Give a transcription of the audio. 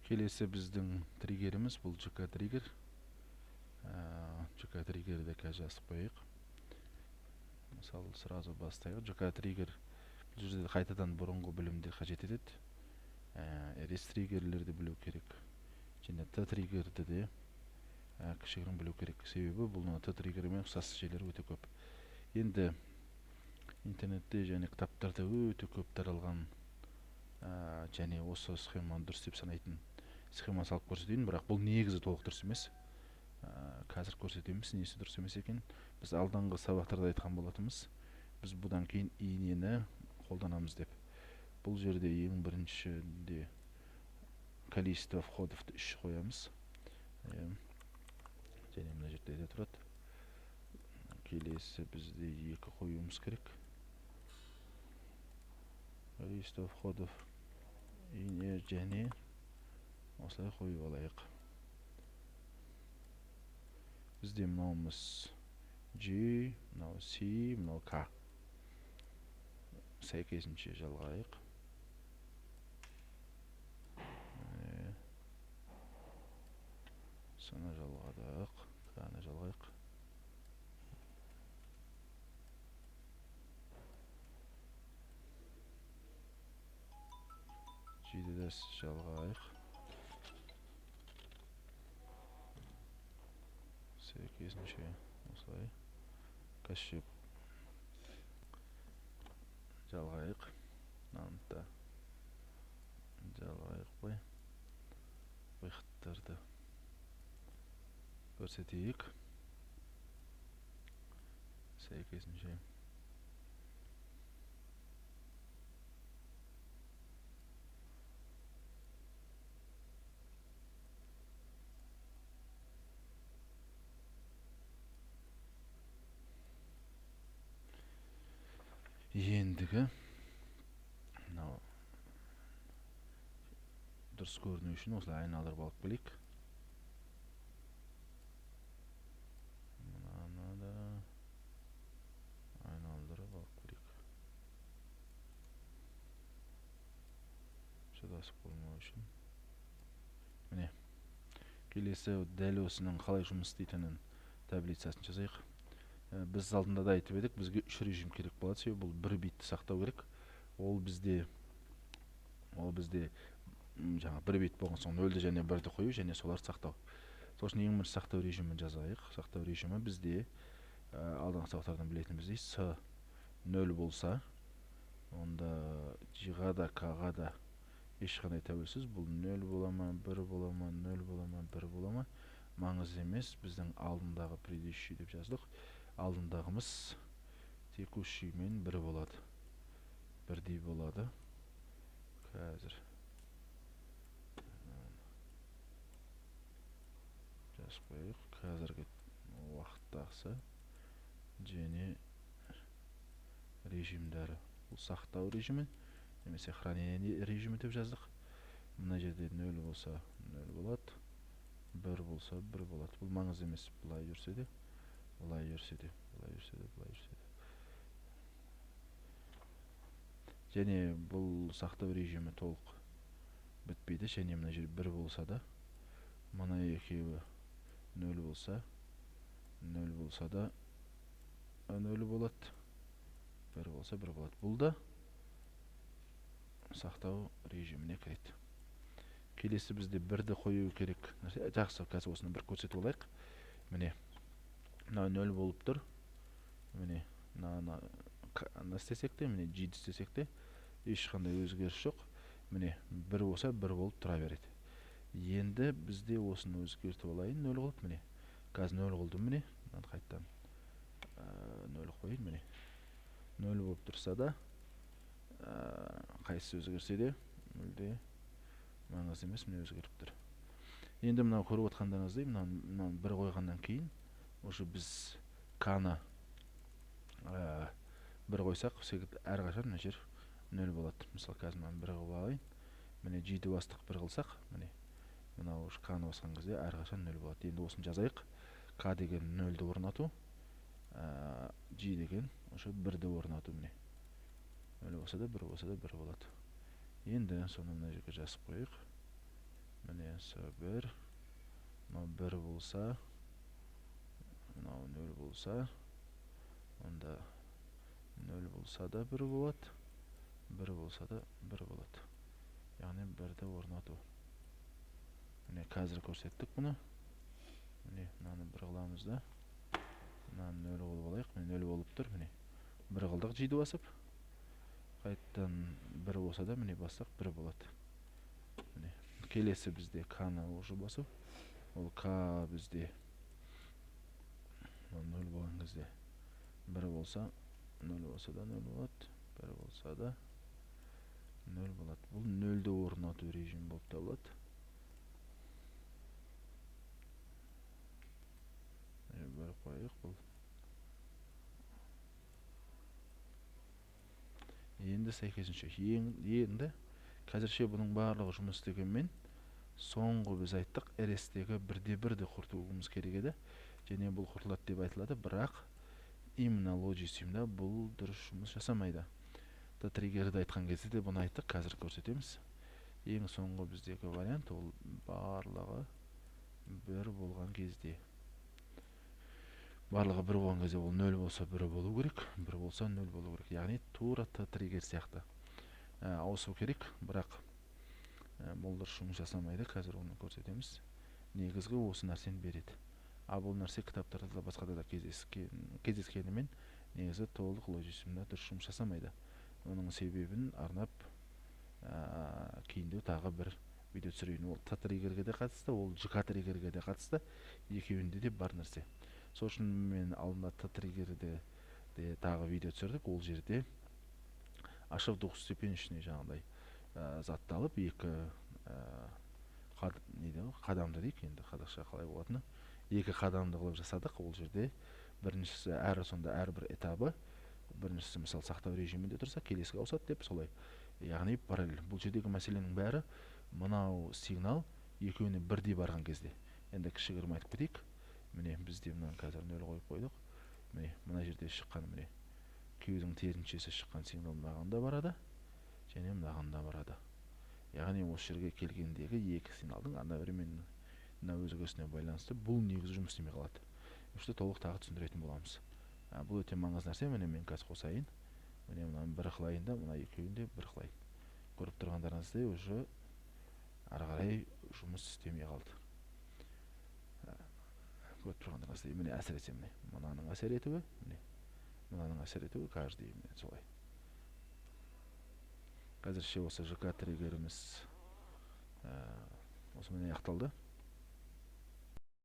Келесі біздің триггеріміз бұл JK триггер. JK триггерді қазір жазып қояйық. Мысалы, сразу бастайық. JK триггер бұл жерде қайтадан бұрынғы білімді қажет етеді. RS триггерлерді білу керек. Және T триггерді де кішігірім білу керек. Себебі бұл T триггерімен ұқсас жерлер өте көп. Енді интернетте және кітаптарда өте көп таралған және осы схеманы дұрыс деп санайтын схема салып көрсетейін, бірақ бұл негізі толық дұрыс емес. Қазір көрсетеміз несі дұрыс емес екен. Біз алданғы сабақтарда айтқан болатынбыз. Біз бұдан кейін инені қолданамыз деп. Бұл жерде ең біріншіде количество входовты 3 қоямыз. Және мына жерде де тұрады. Келесі бізде 2 қоюымыз керек. Количество входов ине және осылай қойып алайық. Бізде мынауымыз G, мынау C, мынау K. Сәйкесінше жалғайық. Соны жалғадық. K-ны жалғайық. G-ді де жалғайық. Сәйкесінше осылай кәшіп жалғайық. Мынаны жалғайық қой. Бұйықтарды көрсетейік. Сәйкесінше ендігі мынау дұрыс көріну үшін осылай айналдырып алып келейік. Мынаны да айналдырып алып келейік. Шыдасып қоймау үшін. Міне. Келесі дәл осының қалай жұмыс істейтінін таблицасын жазайық. Біз алдында да айтып едік, бізге 3 режим керек болады, себебі бұл 1 битті сақтау керек. Ол бізде жаңа 1 бит болған соң 0-ді және 1-ді қою және соларды сақтау. Сол үшін ең бірінші сақтау режимін жазайық. Сақтау режимі бізде алдыңғы сабақтардан білетініміздей с 0 болса, онда G-ға да K-ға да ешқандай тәуелсіз. Бұл 0 бола ма, 1 бола ма, 0 бола ма, 1 бола ма, маңызды емес. Біздің алдындағы предыдущий деп жаздық. Алдындағымыз текущий мен 1 болады. Бірдей болады. Қазір жазып қояйық. Қазіргі уақыттағысы және режимдері. Бұл сақтау режимі немесе хранение режимі деп жаздық. Мына жерде 0 болса 0 болады. 1 болса 1 болады. Бұл маңызды емес. Бұлай жүрсе де, бұлай жүрсе де, бұлай жүрсе де, бұлай жүрсе де. Және бұл сақтау режимі толық бітпейді. Және мына жер 1 болса да, мына екеуі 0 болса, 0 болса да 0 болады. 1 болса 1 болады. Бұл да сақтау режиміне кіреді. Келесі бізде 1-ді қою керек. Жақсы, қазір осыны бір көрсетіп олайық. Міне, мына 0 болып тұр. Міне, мына істесек те, міне G-ді істесек те, ешқандай өзгеріс жоқ. Міне, 1 болса 1 болып тұра береді. Енді бізде осыны өзгертіп алайын. 0 қылып, міне. Қазір 0 қылдым, міне. Қайттан 0 қойын, міне. 0 болып тұрса да, қайсысы өзгерсе де, мүлде маңызды емес, міне өзгеріп тұр. Енді мынау көріп отқандарыңыздай, мынау 1 қойғаннан кейін, уже біз K-ны 1 қойсақ, әрқашан мына жер 0 болады. Мысалы, қазір мынаны 1 қылып алайын. Міне G-ді бастық 1 қылсақ, міне мынау K-ны басқан кезде әрқашан 0 болады. Енді осыны жазайық. K деген 0-ді орнату, G деген уже 1-ді орнату, міне. 0 болса да 1 болса да 1 болады. Енді соны мына жерге жазып қойық. міне С1 мынау 1 болса, мынау 0 болса, онда 0 болса да 1 болады, 1 болса да 1 болады. Яғни 1-ді орнату. Міне қазір көрсеттік бұны. Міне мынаны 1 қыламыз да, мынаны 0 болып алайық. Міне 0 болып тұр. Міне 1 қылдық жиді басып. Қайттан 1 болса да міне бассақ 1 болады. Міне келесі бізде К-ны уже басу. Ол К бізде 0 болған кезде 1 болса, 0 болса да 0 болады. 1 болса да 0 болады. Бұл 0-ді орнату режим болып табылады. Бір қойық бұл. Енді сәйкесінше. Енді қазірше бұның барлығы жұмыс істегенмен, соңғы біз айттық, RS-тегі 1-1-ді құртуымыз керек еді. Және бұл құртылады деп айтылады, бірақ именно лоджисимда бұл дұрыс жұмыс жасамайды. Триггерді айтқан кезде де бұны айттық, қазір көрсетеміз. Ең соңғы біздегі вариант ол барлығы 1 болған кезде. Барлығы 1 болған кезде ол 0 болса 1 болу керек, 1 болса 0 болу керек. Яғни тура триггер сияқты ауысу керек, бірақ бұл дұрыс жұмыс жасамайды. Қазір оны көрсетеміз. Негізгі осы нәрсені береді. Бұл нәрсе кітаптарда да басқада да кездескенімен негізі толық лоджисимда дұрыс жұмыс жасамайды. Оның себебін арнап кейінде тағы бір видео түсірейін. Ол триггерге де қатысты, ол ЖК триггерге де қатысты. Екеуінде де бар нәрсе. Сол үшін мен алдында триггерде тағы видео түсірдік. Ол жерде ашық двухстепенечный жаңағыдай затты алып, екі қадамды дейік, енді қазақша қалай болатыны, екі қадамды қылып жасадық. Ол жерде біріншісі әрбір этабы, біріншісі мысалы сақтау режимінде тұрса, келесіге ауысады деп солай. Яғни параллель. Бұл жердегі мәселенің бәрі мынау сигнал екеуіне бірдей барған кезде. Енді кішігірім айтып кетейік. Міне бізде мынаны қазір 0 қойып қойдық. Міне мына жерде шыққан, міне Q-дің теріншесі шыққан сигнал мынағында барады, және мынағында барады. Яғни осы жерге келгендегі екі сигналдың одновременно өзгерісіне байланысты бұл негізі жұмыс істемей қалады. Үшті толық тағы түсіндіретін боламыз. Бұл өте маңызды нәрсе. Міне мен қазір қосайын. Міне мынаны 1 қылайын да, мына екеуін де 1 қылайын. Көріп тұрғандарыңыздай уже ары қарай жұмыс істемей қалды. Көріп тұрғандарыңыздай міне әсіресе міне мынаның әсер етуі, міне мынаның әсер етуі каждый міне солай. Қазірше осы ЖК триггеріміз осымен аяқталды.